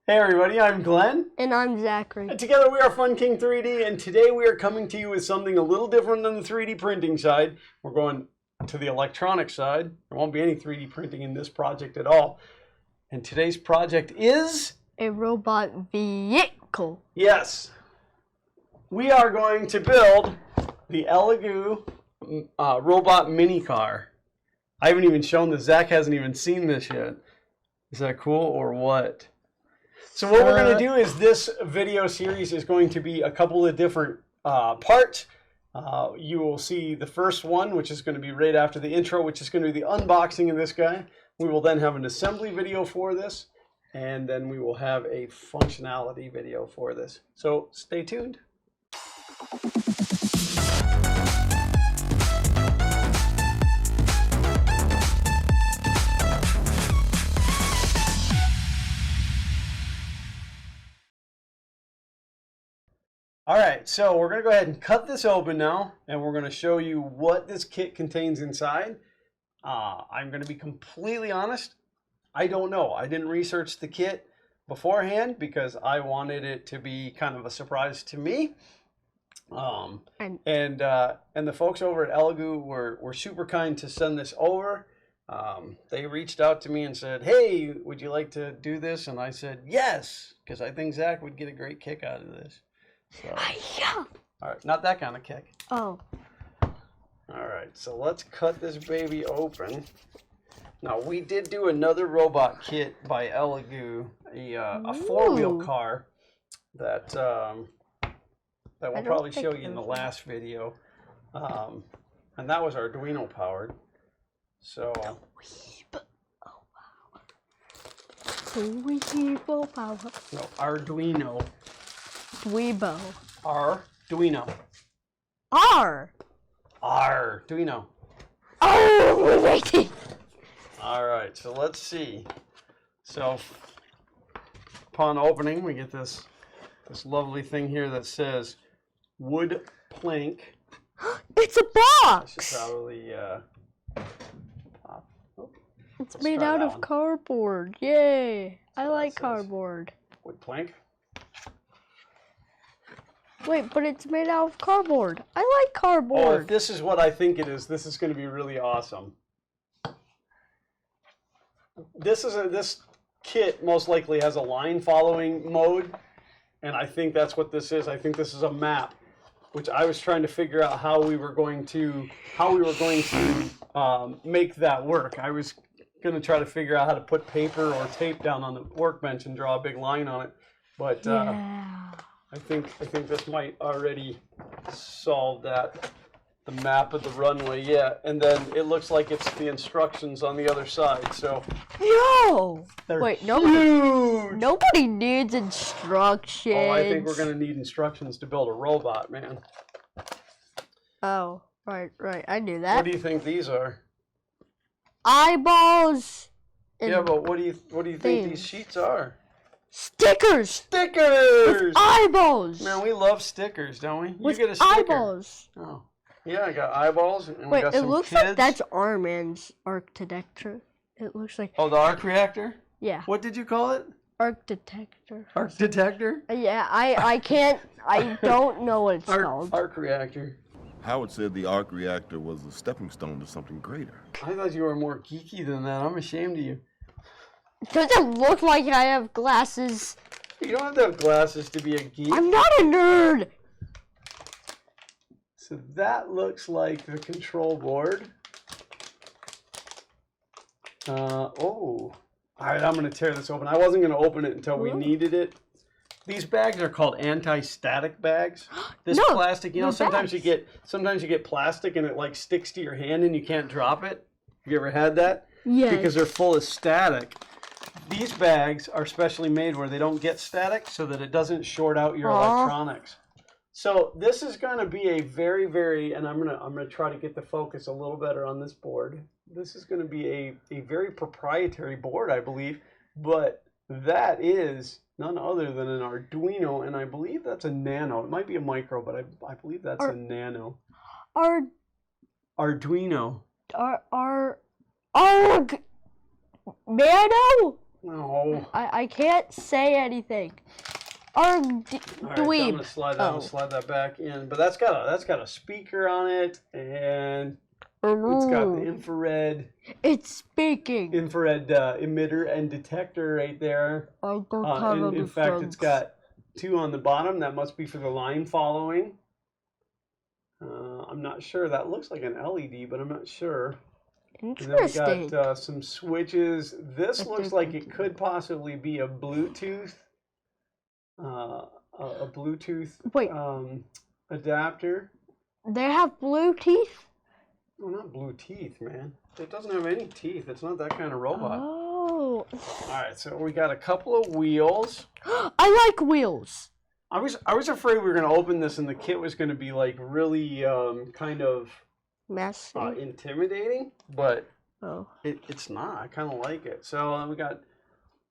Hey everybody, I'm Glenn. And I'm Zachary. And together we are Fun King 3D, and today we are coming to you with something a little different than the 3D printing side. We're going to the electronic side. There won't be any 3D printing in this project at all. And today's project is... a robot vehicle. Yes. We are going to build the Elegoo robot mini car. I haven't even shown this. Zach hasn't even seen this yet. Is that cool or what? So what we're going to do is this video series is going to be a couple of different parts. You will see the first one, which is going to be right after the intro, which is going to be the unboxing of this guy. We will then have an assembly video for this, and then we will have a functionality video for this. So stay tuned. All right, so we're going to go ahead and cut this open now, and we're going to show you what this kit contains inside. I'm going to be completely honest. I don't know. I didn't research the kit beforehand because I wanted it to be kind of a surprise to me. And the folks over at Elegoo were super kind to send this over. They reached out to me and said, "Hey, would you like to do this?" And I said yes, because I think Zach would get a great kick out of this. So, all right, not that kind of kick. Oh. All right, so let's cut this baby open. Now, we did do another robot kit by Elegoo, a four-wheel car that we'll probably show you in the last video. And that was Arduino powered. So. Weebo power. No, Arduino. Weebo. Arduino. Arduino. Oh, all right, so let's see. So upon opening, we get this lovely thing here that says wood plank. It's a box. I should probably pop. Oh, it's made out of cardboard. Yay! I like cardboard. Wood plank. Wait, but it's made out of cardboard. I like cardboard. Oh, if this is what I think it is, this is going to be really awesome. This kit most likely has a line following mode, and I think that's what this is. I think this is a map, which I was trying to figure out how we were going to make that work. I was going to try to figure out how to put paper or tape down on the workbench and draw a big line on it, but I think this might already solve that. The map of the runway, yeah, and then it looks like it's the instructions on the other side. So, wait, nobody needs instructions. Oh, I think we're gonna need instructions to build a robot, man. Oh, right, I knew that. What do you think these are? Eyeballs. Yeah, but what do you think these sheets are? Stickers. Stickers. With eyeballs. Man, we love stickers, don't we? With you get a sticker. Eyeballs. Oh. Yeah, I got eyeballs. And wait, we got it some looks kids. like that's architecture. Architecture. It looks like. Oh, the arc reactor? Yeah. What did you call it? Arc detector. Arc detector? Yeah, I can't. I don't know what it's called. Arc reactor. Howard said the arc reactor was a stepping stone to something greater. I thought you were more geeky than that. I'm ashamed of you. Does it look like I have glasses? You don't have to have glasses to be a geek. I'm not a nerd. So that looks like the control board. All right, I'm going to tear this open. I wasn't going to open it until we needed it. These bags are called anti-static bags. This plastic, you know, sometimes you get plastic and it like sticks to your hand and you can't drop it. Have you ever had that? Yeah. Because they're full of static. These bags are specially made where they don't get static so that it doesn't short out your electronics. So this is going to be a very, very, and I'm gonna try to get the focus a little better on this board. This is going to be a very proprietary board, I believe, but that is none other than an Arduino, and I believe that's a nano. It might be a micro, but I believe that's a nano. Arduino. Nano? No. I can't say anything. Our Alright, so I'm dweeb. gonna slide that back in. But that's got a speaker on it, and it's got the infrared It's speaking. emitter and detector right there. I don't have In fact, it's got 2 on the bottom. That must be for the line following. I'm not sure. That looks like an LED, but I'm not sure. Interesting. And then we got some switches. This looks like it could possibly be a Bluetooth. A Bluetooth adapter. They have blue teeth? Oh, not blue teeth, man. It doesn't have any teeth. It's not that kind of robot. Oh. All right, so we got a couple of wheels. I like wheels. I was afraid we were going to open this and the kit was going to be like really kind of Messy. intimidating, but Oh. it's not. I kind of like it. So we got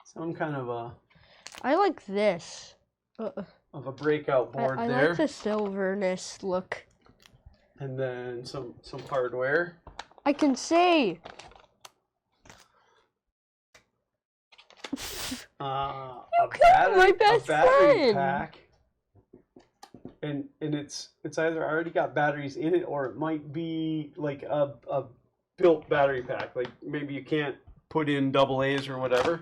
some kind of a I like this. of a breakout board I there. like the silverness look. And then some hardware. I can see. My best battery friend. pack. And it's either already got batteries in it or it might be like a built battery pack. Like maybe you can't put in AA's or whatever.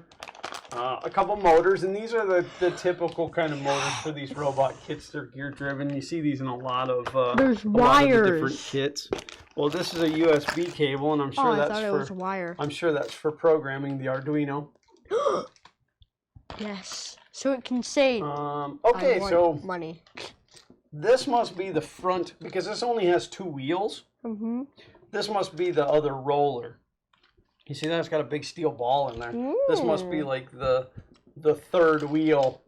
A couple motors, and these are the typical kind of motors for these robot kits. They're gear driven. You see these in a lot of There's a lot of the different wires. kits. Well, this is a USB cable, and I'm sure I that's thought it for was wire. I'm sure that's for programming the Arduino. Yes. So it can say Okay, I want so money. this must be the front because this only has 2 wheels. Mm-hmm. This must be the other roller. You see that it's got a big steel ball in there. This must be like the third wheel,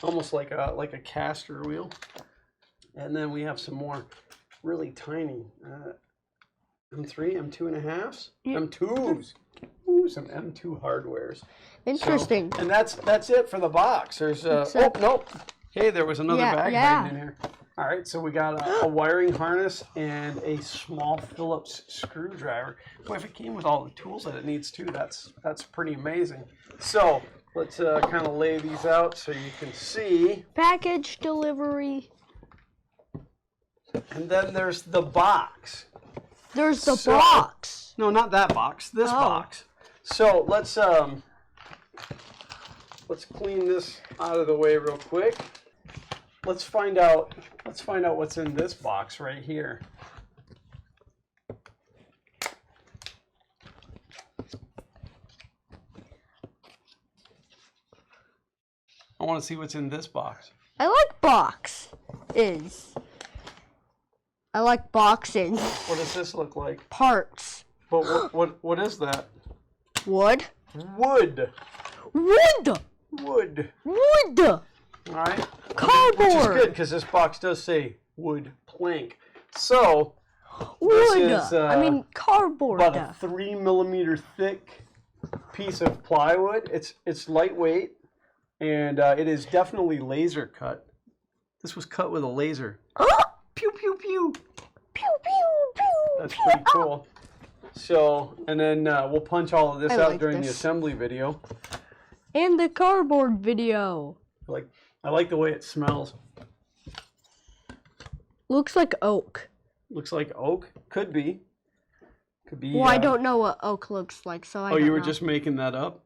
almost like a caster wheel. And then we have some more really tiny M3, M2.5s, M2s. Ooh, some M2 hardwares. Interesting. So, and that's it for the box. There's oh nope. Hey, there was another bag hiding in here. All right, so we got a wiring harness and a small Phillips screwdriver. Boy, if it came with all the tools that it needs too, that's pretty amazing. So let's kind of lay these out so you can see. Package delivery. And then there's the box. There's the box. No, not that box. This box. So let's clean this out of the way real quick. Let's find out what's in this box right here. I want to see what's in this box. I like boxes. I like boxing. What does this look like? Parts. But what is that? Wood. Wood. Wood. Wood. Wood. All right. Cardboard. Which is good because this box does say wood plank. So Wood. this is I mean cardboard. about a 3 millimeter thick piece of plywood. It's lightweight and it is definitely laser cut. This was cut with a laser. Pew pew pew. Pew pew pew. That's pretty cool. So and then we'll punch all of this out during the assembly video. And the cardboard video. I like the way it smells. Looks like oak. Looks like oak. Could be. Could be. Well, I don't know what oak looks like, so I don't know. Oh, you were just making that up?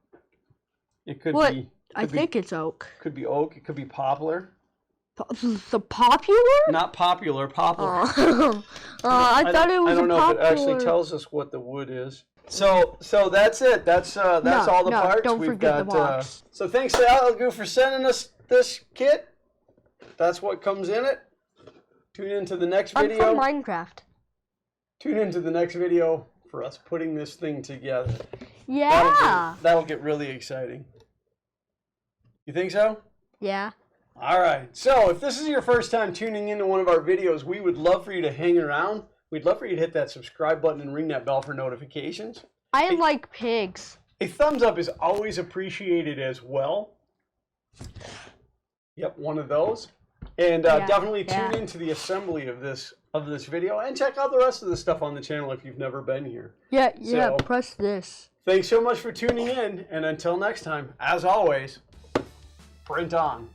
It could be. I think it's oak. Could be oak. It could be poplar. The popular? Not popular. Poplar. I thought it was I don't know popular. if it actually tells us what the wood is. So that's it. That's all the parts. Don't forget the box. So thanks to Elegoo for sending us this kit. That's what comes in it. Tune into the next video. I'm from Minecraft. Tune into the next video for us putting this thing together. Yeah. That'll get really exciting. You think so? Yeah. All right. So if this is your first time tuning into one of our videos, we would love for you to hang around. We'd love for you to hit that subscribe button and ring that bell for notifications. I like pigs. A thumbs up is always appreciated as well. Yep, one of those. And Yeah, definitely tune yeah. into the assembly of this video and check out the rest of the stuff on the channel if you've never been here. Yeah, So, press this. Thanks so much for tuning in, and until next time, as always, print on.